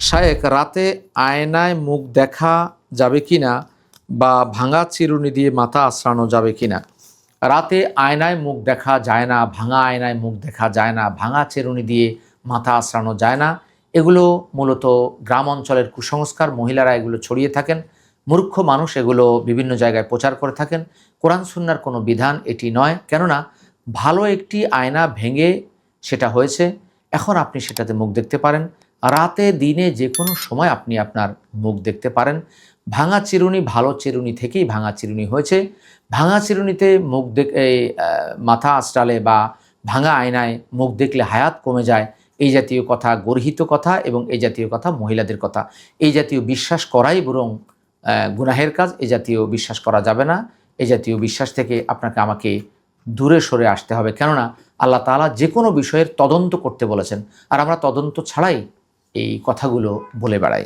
শায়েখ, রাতে আয়নায় মুখ দেখা যাবে কিনা বা ভাঙা চিরুনি দিয়ে মাথা আঁচড়ানো যাবে কিনা? রাতে আয়নায় মুখ দেখা যায় না, ভাঙা আয়নায় মুখ দেখা যায় না, ভাঙা চিরুনি দিয়ে মাথা আঁচড়ানো যায় না। এগুলো মূলত গ্রাম অঞ্চলের কুসংস্কার। মহিলারা এগুলো ছড়িয়ে থাকেন, মূর্খ মানুষ এগুলো বিভিন্ন জায়গায় প্রচার করে থাকেন। কোরআন সুন্নাহর কোনো বিধান এটি নয়। কেননা ভালো একটি আয়না ভেঙে সেটা হয়েছে, এখন আপনি সেটাতে মুখ দেখতে পারেন। রাতে দিনে যে কোনো সময় আপনি আপনার মুখ দেখতে পারেন। ভাঙা চিরুনি ভালো চিরুনি থেকেই ভাঙা চিরুনি হয়েছে। ভাঙা চিরুনিতে মুখ মাথা আঁচড়ালে বা ভাঙা আয়নায় মুখ দেখলে হায়াত কমে যায়, এই জাতীয় কথা গর্হিত কথা এবং এই জাতীয় কথা মহিলাদের কথা। এই জাতীয় বিশ্বাস করাই বরং গুনাহের কাজ। এই জাতীয় বিশ্বাস করা যাবে না। এই জাতীয় বিশ্বাস থেকে আপনাকে আমাকে দূরে সরে আসতে হবে। কেননা আল্লাহ তাআলা যে কোনো বিষয়ের তদন্ত করতে বলেছেন, আর আমরা তদন্ত ছাড়াই এই কথাগুলো বলে বেড়াই।